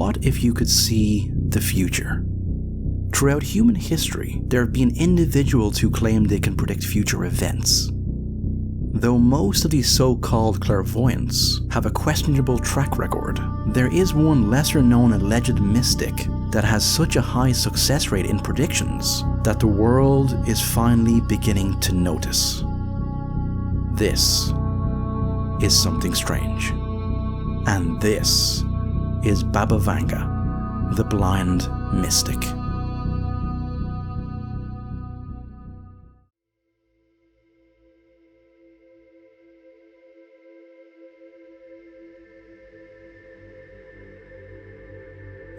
what if you could see the future? Throughout human history, there have been individuals who claim they can predict future events. Though most of these so-called clairvoyants have a questionable track record, there is one lesser-known alleged mystic that has such a high success rate in predictions that the world is finally beginning to notice. This is something strange. And this is Baba Vanga, the blind mystic.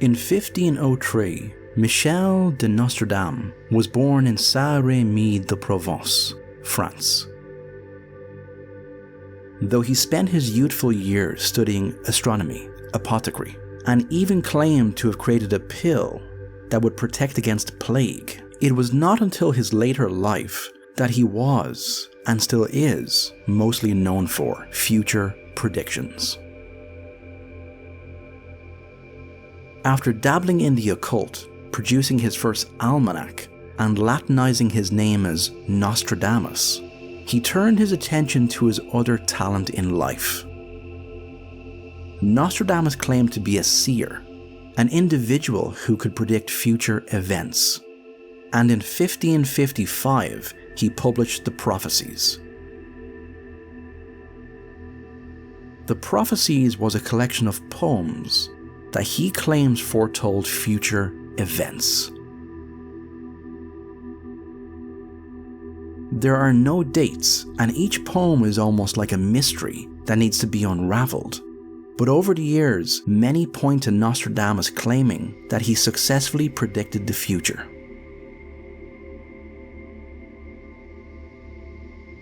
In 1503, Michel de Nostradame was born in Saint-Rémy-de-Provence, France. Though he spent his youthful years studying astronomy, apothecary, and even claimed to have created a pill that would protect against plague, it was not until his later life that he was, and still is, mostly known for future predictions. After dabbling in the occult, producing his first almanac, and Latinizing his name as Nostradamus, he turned his attention to his other talent in life. Nostradamus claimed to be a seer, an individual who could predict future events, and in 1555 he published the Prophecies. The Prophecies was a collection of poems that he claims foretold future events. There are no dates, and each poem is almost like a mystery that needs to be unraveled. But over the years, many point to Nostradamus claiming that he successfully predicted the future.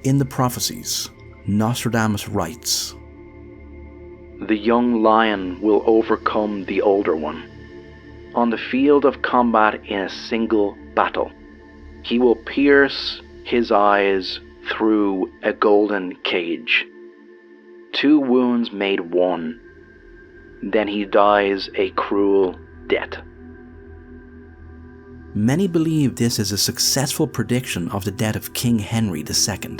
In the Prophecies, Nostradamus writes, "The young lion will overcome the older one. On the field of combat in a single battle, he will pierce his eyes through a golden cage. 2 wounds made 1. Then he dies a cruel death." Many believe this is a successful prediction of the death of King Henry II,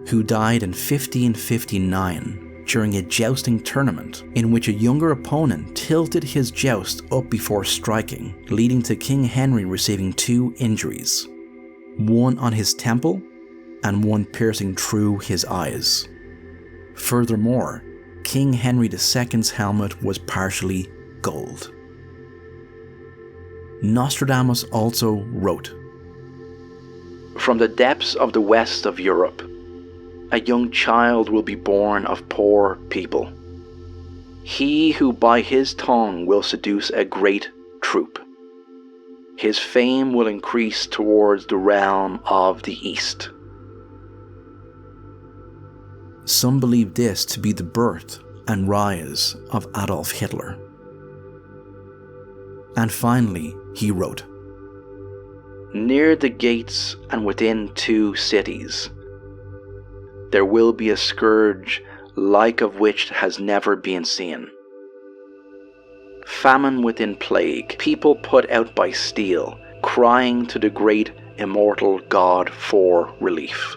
who died in 1559 during a jousting tournament in which a younger opponent tilted his joust up before striking, leading to King Henry receiving 2 injuries, one on his temple and one piercing through his eyes. Furthermore, King Henry II's helmet was partially gold. Nostradamus also wrote, "From the depths of the west of Europe, a young child will be born of poor people. He who by his tongue will seduce a great troop. His fame will increase towards the realm of the East." Some believe this to be the birth and rise of Adolf Hitler. And finally, he wrote, "Near the gates and within 2 cities, there will be a scourge like of which has never been seen. Famine within plague, people put out by steel, crying to the great immortal God for relief."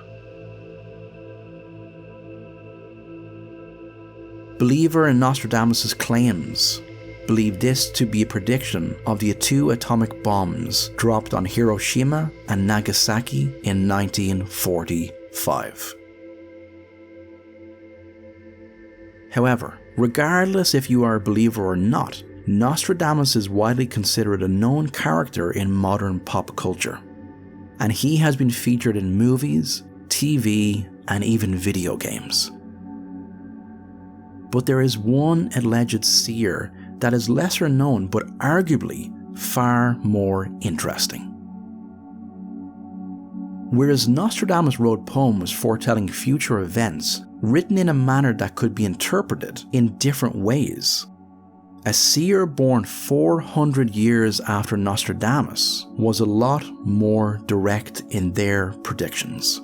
Believer in Nostradamus' claims believe this to be a prediction of the 2 atomic bombs dropped on Hiroshima and Nagasaki in 1945. However, regardless if you are a believer or not, Nostradamus is widely considered a known character in modern pop culture, and he has been featured in movies, TV, and even video games. But there is one alleged seer that is lesser known but arguably far more interesting. Whereas Nostradamus wrote poems foretelling future events, written in a manner that could be interpreted in different ways, a seer born 400 years after Nostradamus was a lot more direct in their predictions.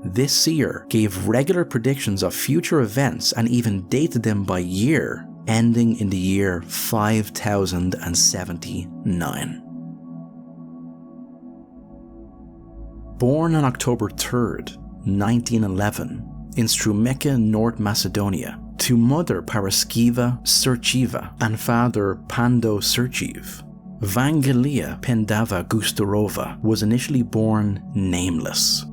This seer gave regular predictions of future events and even dated them by year ending in the year 5079. Born on October 3rd, 1911, in Strumica, North Macedonia, to mother Paraskiva Serchieva and father Pando Serchiv, Vangeliya Pandeva Gushterova was initially born nameless.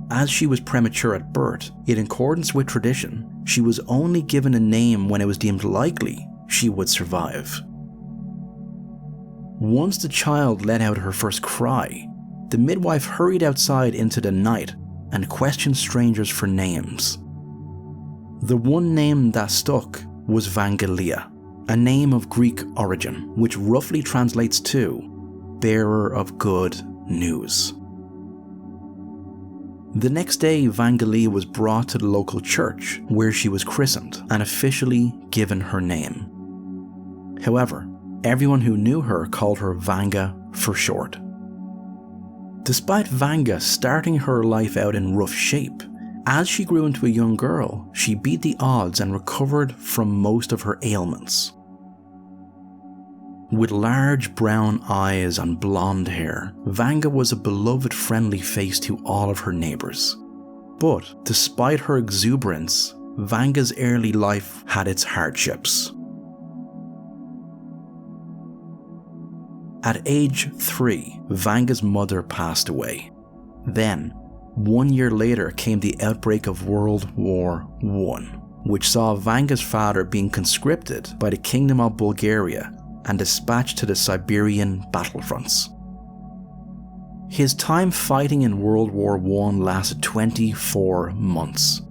As she was premature at birth, in accordance with tradition, she was only given a name when it was deemed likely she would survive. Once the child let out her first cry, the midwife hurried outside into the night and questioned strangers for names. The one name that stuck was Vangeliya, a name of Greek origin, which roughly translates to bearer of good news. The next day, Vangeliya was brought to the local church where she was christened and officially given her name. However, everyone who knew her called her Vanga for short. Despite Vanga starting her life out in rough shape, as she grew into a young girl, she beat the odds and recovered from most of her ailments. With large brown eyes and blonde hair, Vanga was a beloved, friendly face to all of her neighbours. But despite her exuberance, Vanga's early life had its hardships. At age 3, Vanga's mother passed away. Then, 1 year later came the outbreak of World War I, which saw Vanga's father being conscripted by the Kingdom of Bulgaria and dispatched to the Siberian battlefronts. His time fighting in World War I lasted 24 months.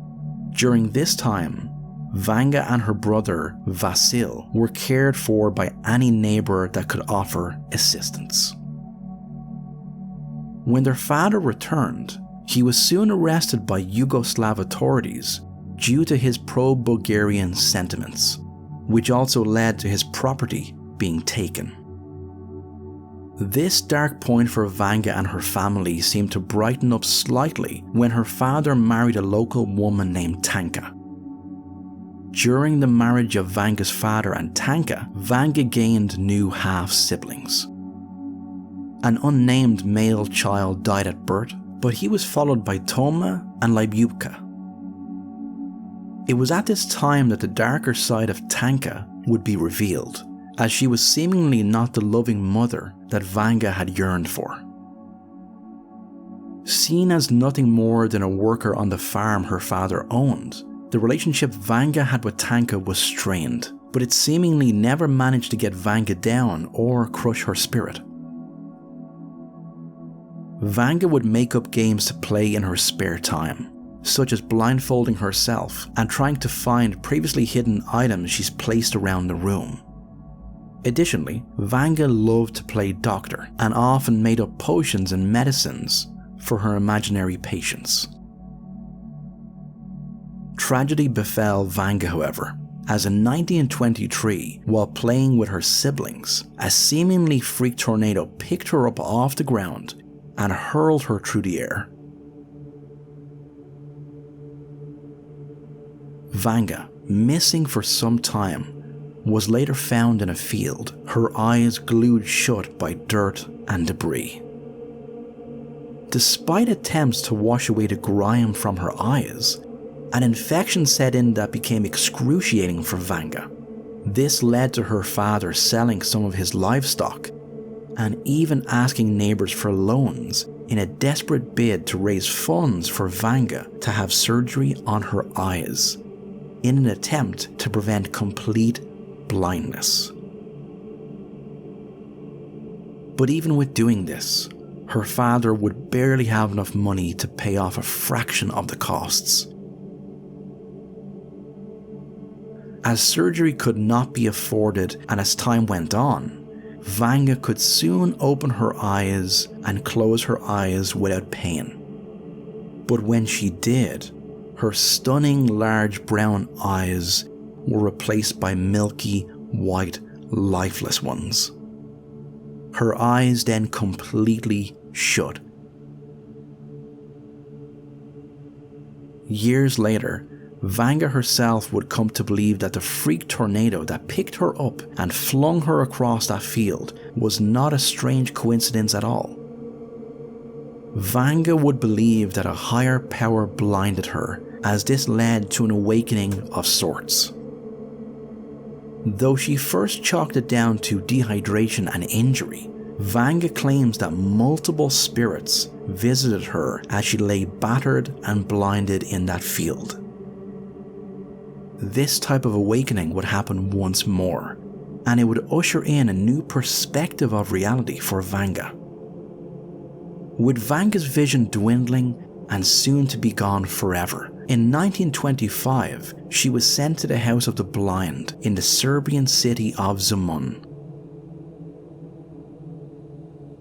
During this time, Vanga and her brother Vasil were cared for by any neighbour that could offer assistance. When their father returned, he was soon arrested by Yugoslav authorities due to his pro-Bulgarian sentiments, which also led to his property being taken. This dark point for Vanga and her family seemed to brighten up slightly when her father married a local woman named Tanka. During the marriage of Vanga's father and Tanka, Vanga gained new half-siblings. An unnamed male child died at birth, but he was followed by Toma and Lyubka. It was at this time that the darker side of Tanka would be revealed, as she was seemingly not the loving mother that Vanga had yearned for. Seen as nothing more than a worker on the farm her father owned, the relationship Vanga had with Tanka was strained, but it seemingly never managed to get Vanga down or crush her spirit. Vanga would make up games to play in her spare time, such as blindfolding herself and trying to find previously hidden items she's placed around the room. Additionally, Vanga loved to play doctor and often made up potions and medicines for her imaginary patients. Tragedy befell Vanga, however, as in 1923, while playing with her siblings, a seemingly freak tornado picked her up off the ground and hurled her through the air. Vanga, missing for some time, was later found in a field, her eyes glued shut by dirt and debris. Despite attempts to wash away the grime from her eyes, an infection set in that became excruciating for Vanga. This led to her father selling some of his livestock and even asking neighbours for loans in a desperate bid to raise funds for Vanga to have surgery on her eyes, in an attempt to prevent complete blindness. But even with doing this, her father would barely have enough money to pay off a fraction of the costs. As surgery could not be afforded and as time went on, Vanga could soon open her eyes and close her eyes without pain. But when she did, her stunning large brown eyes were replaced by milky, white, lifeless ones. Her eyes then completely shut. Years later, Vanga herself would come to believe that the freak tornado that picked her up and flung her across that field was not a strange coincidence at all. Vanga would believe that a higher power blinded her, as this led to an awakening of sorts. Though she first chalked it down to dehydration and injury, Vanga claims that multiple spirits visited her as she lay battered and blinded in that field. This type of awakening would happen once more, and it would usher in a new perspective of reality for Vanga. With Vanga's vision dwindling and soon to be gone forever, in 1925 she was sent to the House of the Blind in the Serbian city of Zemun.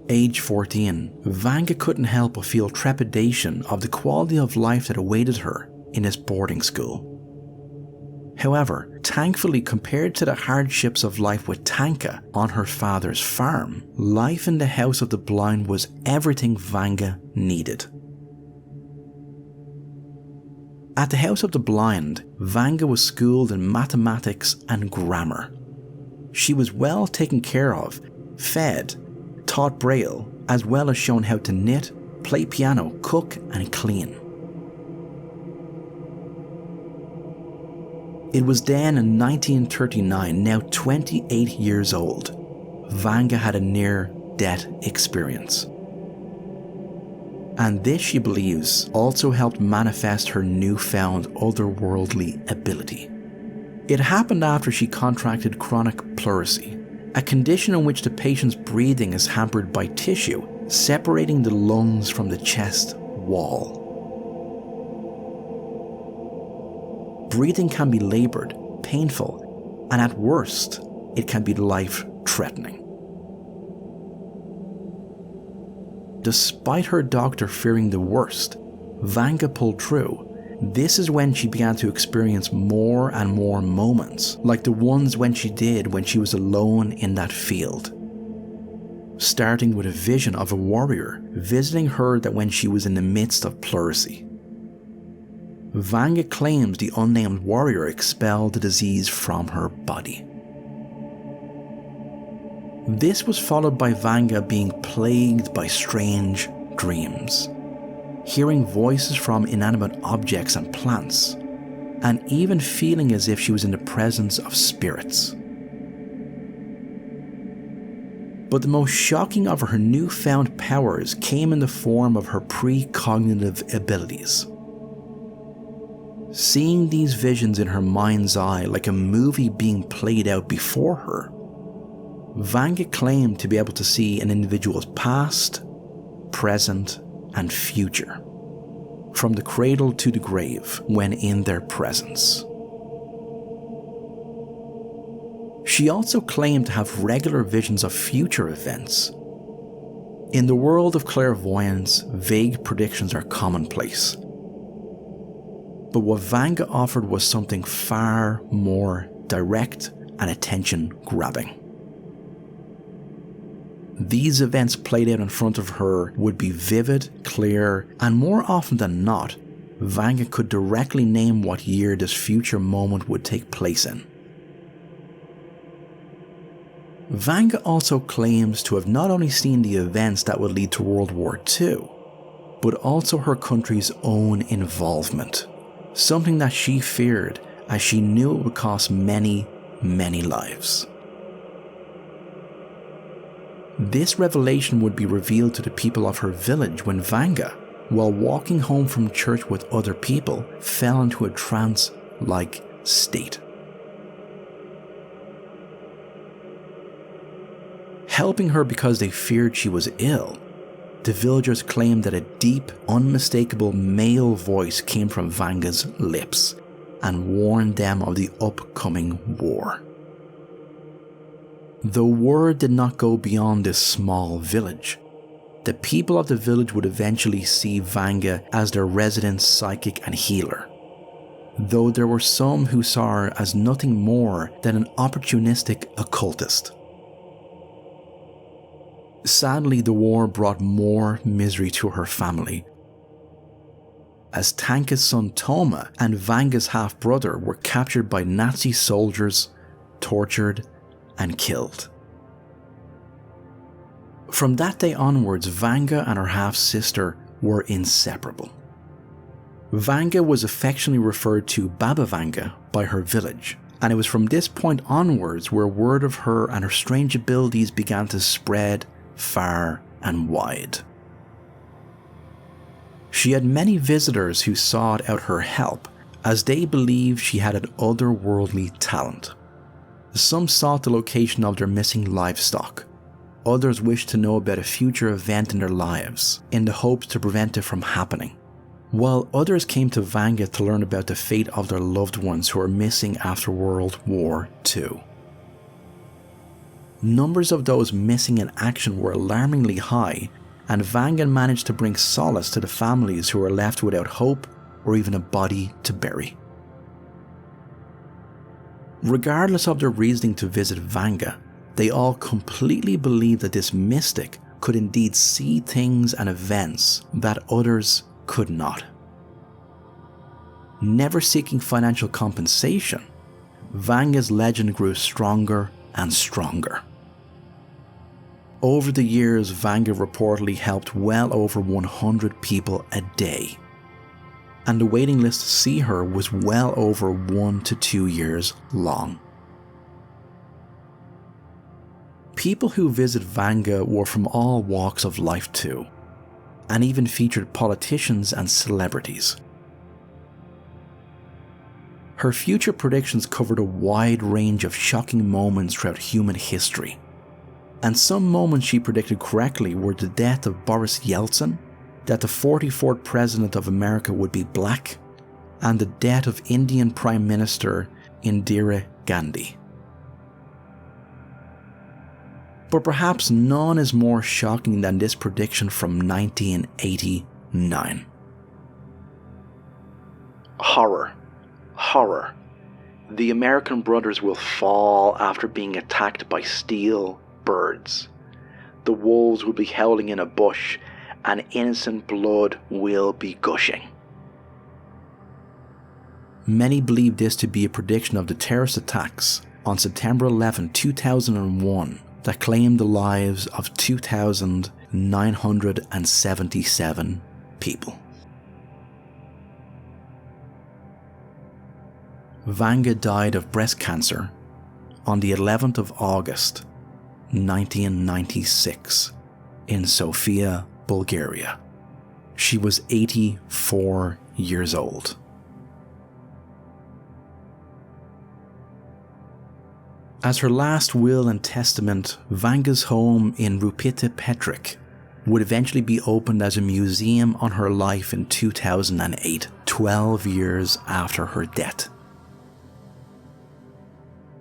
Age 14, Vanga couldn't help but feel trepidation of the quality of life that awaited her in this boarding school. However, thankfully, compared to the hardships of life with Tanka on her father's farm, life in the House of the Blind was everything Vanga needed. At the House of the Blind, Vanga was schooled in mathematics and grammar. She was well taken care of, fed, taught Braille, as well as shown how to knit, play piano, cook, and clean. It was then in 1939, now 28 years old, Vanga had a near-death experience. And this, she believes, also helped manifest her newfound otherworldly ability. It happened after she contracted chronic pleurisy, a condition in which the patient's breathing is hampered by tissue separating the lungs from the chest wall. Breathing can be laboured, painful, and at worst, it can be life-threatening. Despite her doctor fearing the worst, Vanga pulled through. This is when she began to experience more and more moments, like the ones when she was alone in that field. Starting with a vision of a warrior visiting her that when she was in the midst of pleurisy. Vanga claims the unnamed warrior expelled the disease from her body. This was followed by Vanga being plagued by strange dreams, hearing voices from inanimate objects and plants, and even feeling as if she was in the presence of spirits. But the most shocking of her newfound powers came in the form of her precognitive abilities. Seeing these visions in her mind's eye like a movie being played out before her, Vanga claimed to be able to see an individual's past, present, and future, from the cradle to the grave when in their presence. She also claimed to have regular visions of future events. In the world of clairvoyance, vague predictions are commonplace. But what Vanga offered was something far more direct and attention-grabbing. These events played out in front of her would be vivid, clear, and more often than not, Vanga could directly name what year this future moment would take place in. Vanga also claims to have not only seen the events that would lead to World War II, but also her country's own involvement, something that she feared as she knew it would cost many, many lives. This revelation would be revealed to the people of her village when Vanga, while walking home from church with other people, fell into a trance-like state. Helping her because they feared she was ill, the villagers claimed that a deep, unmistakable male voice came from Vanga's lips and warned them of the upcoming war. Though word did not go beyond this small village, the people of the village would eventually see Vanga as their resident psychic and healer, though there were some who saw her as nothing more than an opportunistic occultist. Sadly, the war brought more misery to her family, as Tanka's son Toma and Vanga's half-brother were captured by Nazi soldiers, tortured, and killed. From that day onwards, Vanga and her half-sister were inseparable. Vanga was affectionately referred to Baba Vanga by her village, and it was from this point onwards where word of her and her strange abilities began to spread far and wide. She had many visitors who sought out her help, as they believed she had an otherworldly talent. Some sought the location of their missing livestock. Others wished to know about a future event in their lives, in the hopes to prevent it from happening, while others came to Vanga to learn about the fate of their loved ones who were missing after World War II. Numbers of those missing in action were alarmingly high, and Vanga managed to bring solace to the families who were left without hope or even a body to bury. Regardless of their reasoning to visit Vanga, they all completely believed that this mystic could indeed see things and events that others could not. Never seeking financial compensation, Vanga's legend grew stronger and stronger. Over the years, Vanga reportedly helped well over 100 people a day, and the waiting list to see her was well over 1 to 2 years long. People who visit Vanga were from all walks of life too, and even featured politicians and celebrities. Her future predictions covered a wide range of shocking moments throughout human history, and some moments she predicted correctly were the death of Boris Yeltsin, that the 44th President of America would be black, and the death of Indian Prime Minister Indira Gandhi. But perhaps none is more shocking than this prediction from 1989. Horror. Horror. The American brothers will fall after being attacked by steel birds. The wolves will be howling in a bush, and innocent blood will be gushing. Many believe this to be a prediction of the terrorist attacks on September 11, 2001 that claimed the lives of 2,977 people. Vanga died of breast cancer on the 11th of August 1996 in Sofia, Bulgaria. She was 84 years old. As her last will and testament, Vanga's home in Rupita Petric would eventually be opened as a museum on her life in 2008, 12 years after her death.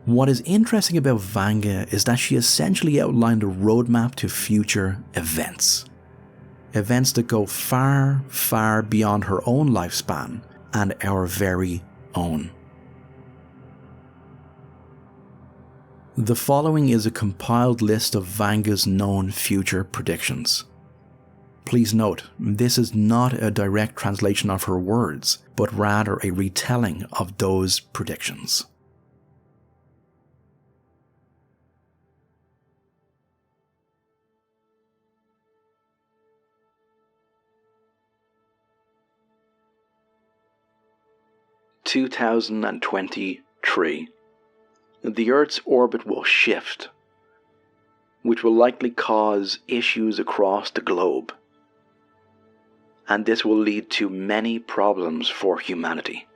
What is interesting about Vanga is that she essentially outlined a roadmap to future events. Events that go far, far beyond her own lifespan and our very own. The following is a compiled list of Vanga's known future predictions. Please note, this is not a direct translation of her words, but rather a retelling of those predictions. "2023. The Earth's orbit will shift, which will likely cause issues across the globe, and this will lead to many problems for humanity.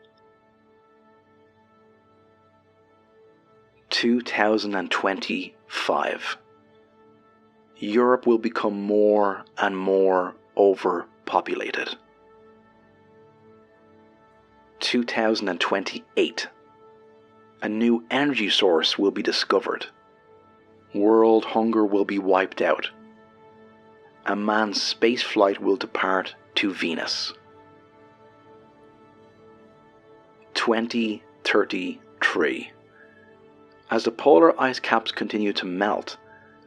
2025. Europe will become more and more overpopulated. 2028. A new energy source will be discovered. World hunger will be wiped out. A manned spaceflight will depart to Venus. 2033. As the polar ice caps continue to melt,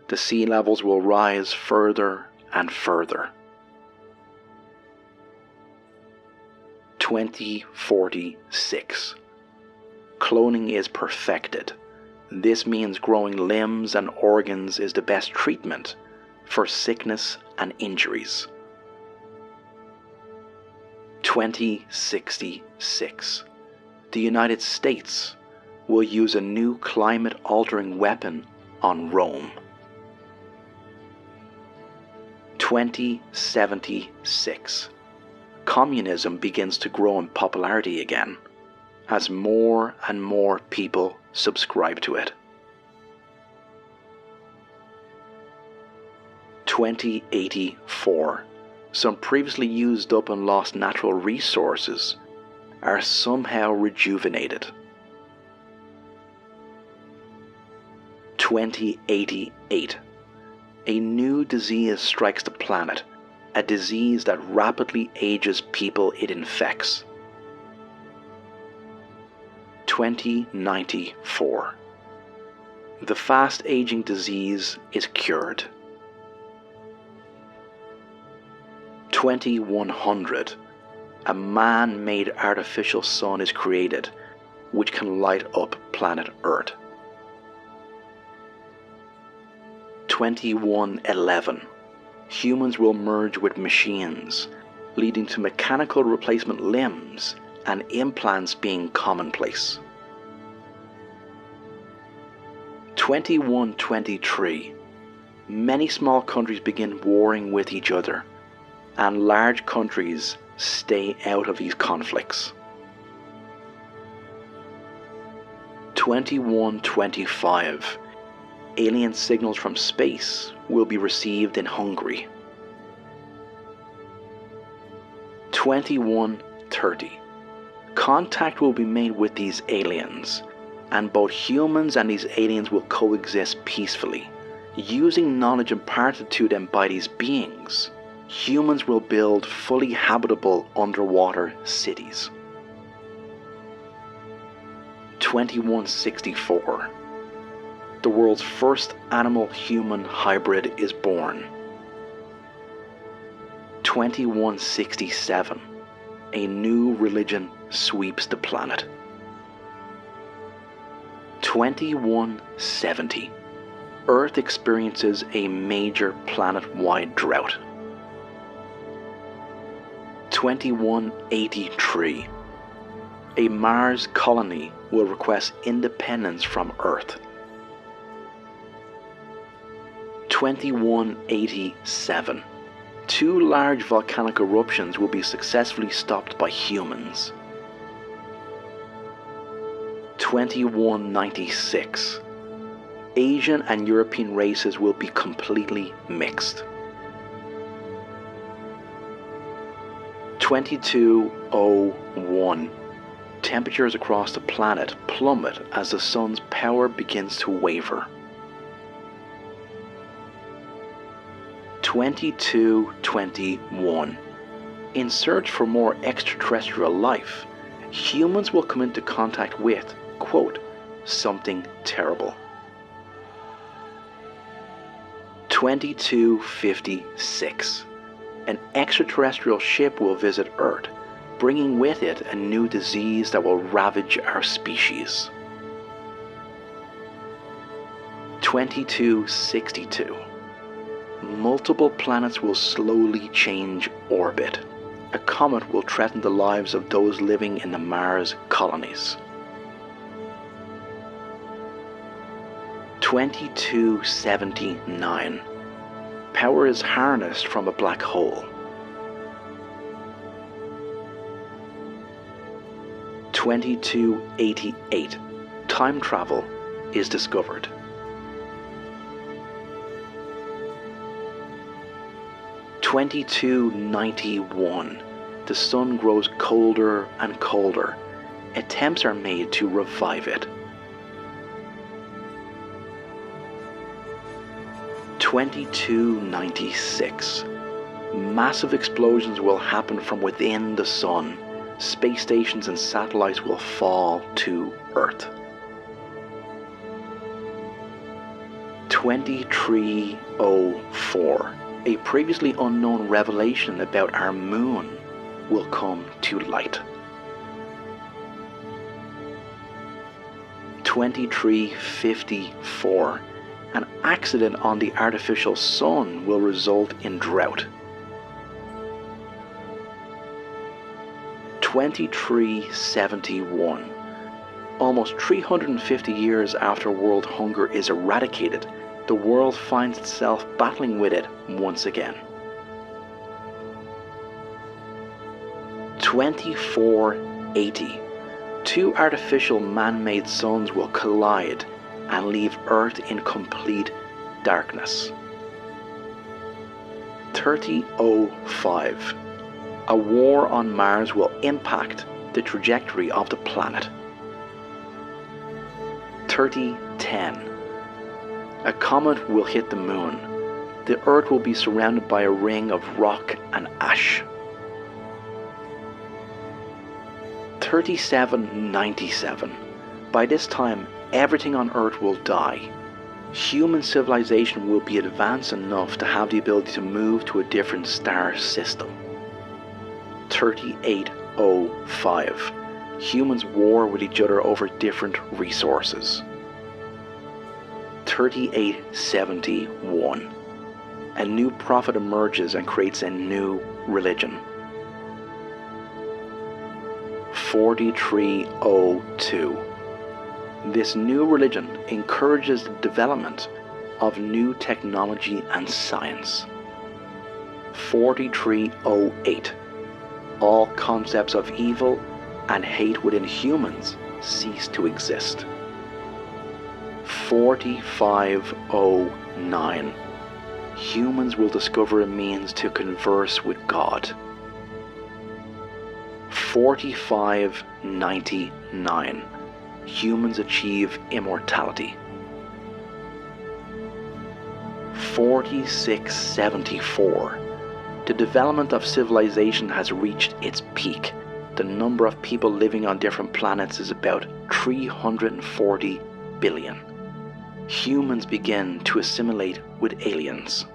the sea levels will rise further and further. 2046. Cloning is perfected. This means growing limbs and organs is the best treatment for sickness and injuries. 2066. The United States will use a new climate-altering weapon on Rome. 2076. Communism begins to grow in popularity again, as more and more people subscribe to it. 2084. Some previously used up and lost natural resources are somehow rejuvenated. 2088. A new disease strikes the planet, a disease that rapidly ages people it infects. 2094. The fast-aging disease is cured. 2100. A man-made artificial sun is created, which can light up planet Earth. 2111. Humans will merge with machines, leading to mechanical replacement limbs and implants being commonplace. 2123. Many small countries begin warring with each other, and large countries stay out of these conflicts. 2125. Alien signals from space will be received in Hungary. 2130. Contact will be made with these aliens, and both humans and these aliens will coexist peacefully. Using knowledge imparted to them by these beings, humans will build fully habitable underwater cities. 2164. The world's first animal-human hybrid is born. 2167. A new religion sweeps the planet. 2170. Earth experiences a major planet-wide drought. 2183. A Mars colony will request independence from Earth. 2187. Two large volcanic eruptions will be successfully stopped by humans. 2196. Asian and European races will be completely mixed. 2201. Temperatures across the planet plummet as the sun's power begins to waver. 2221. In search for more extraterrestrial life, humans will come into contact with, quote, something terrible. 2256. An extraterrestrial ship will visit Earth, bringing with it a new disease that will ravage our species. 2262. Multiple planets will slowly change orbit. A comet will threaten the lives of those living in the Mars colonies. 2279. Power is harnessed from a black hole. 2288. Time travel is discovered. 2291. The sun grows colder and colder. Attempts are made to revive it. 2296. Massive explosions will happen from within the sun. Space stations and satellites will fall to Earth. 2304. A previously unknown revelation about our moon will come to light. 2354. An accident on the artificial sun will result in drought. 2371. Almost 350 years after world hunger is eradicated, the world finds itself battling with it once again. 2480. Two artificial man-made suns will collide and leave Earth in complete darkness. 3005. A war on Mars will impact the trajectory of the planet. 3010. A comet will hit the moon. The Earth will be surrounded by a ring of rock and ash. 3797. By this time, everything on Earth will die. Human civilization will be advanced enough to have the ability to move to a different star system. 3805. Humans war with each other over different resources. 3871. A new prophet emerges and creates a new religion. 4302. This new religion encourages the development of new technology and science. 4308. All concepts of evil and hate within humans cease to exist. 4509. Humans will discover a means to converse with God. 4599. Humans achieve immortality. 4674. The development of civilization has reached its peak. The number of people living on different planets is about 340 billion. Humans begin to assimilate with aliens.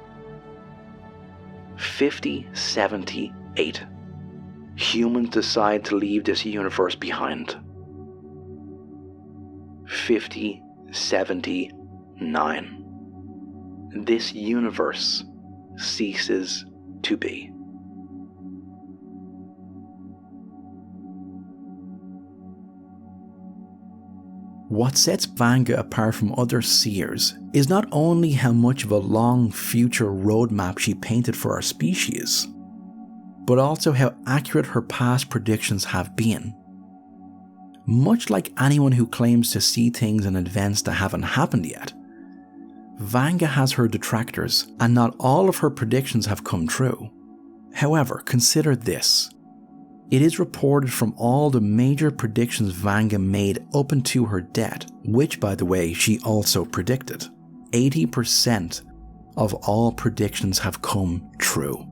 5078. Humans decide to leave this universe behind. 5079. This universe ceases to be. What sets Vanga apart from other seers is not only how much of a long future roadmap she painted for our species, but also how accurate her past predictions have been. Much like anyone who claims to see things and events that haven't happened yet, Vanga has her detractors, and not all of her predictions have come true. However, consider this. It is reported from all the major predictions Vanga made up until her death, which, by the way, she also predicted. 80% of all predictions have come true.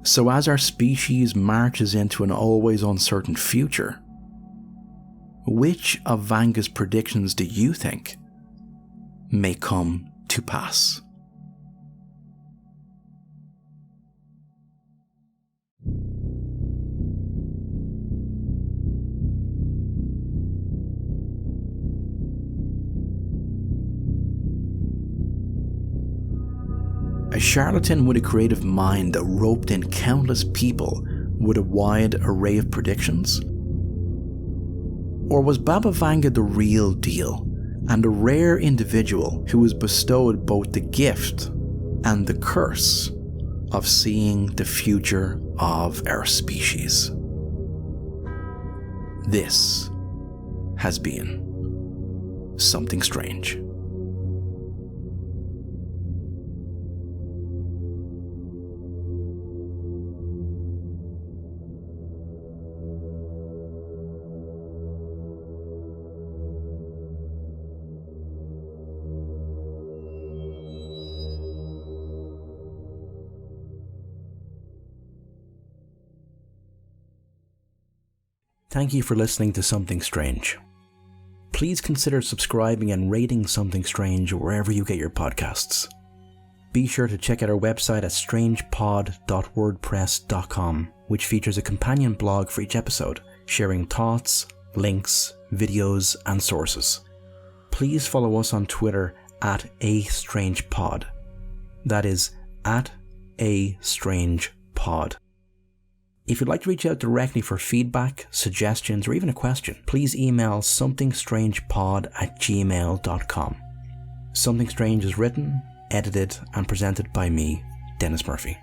So as our species marches into an always uncertain future, which of Vanga's predictions do you think may come to pass? A charlatan with a creative mind that roped in countless people with a wide array of predictions? Or was Baba Vanga the real deal, and a rare individual who was bestowed both the gift and the curse of seeing the future of our species? This has been Something Strange. Thank you for listening to Something Strange. Please consider subscribing and rating Something Strange wherever you get your podcasts. Be sure to check out our website at strangepod.wordpress.com, which features a companion blog for each episode, sharing thoughts, links, videos, and sources. Please follow us on Twitter at @AStrangePod. That is at @AStrangePod. If you'd like to reach out directly for feedback, suggestions, or even a question, please email somethingstrangepod@gmail.com. Something Strange is written, edited, and presented by me, Dennis Murphy.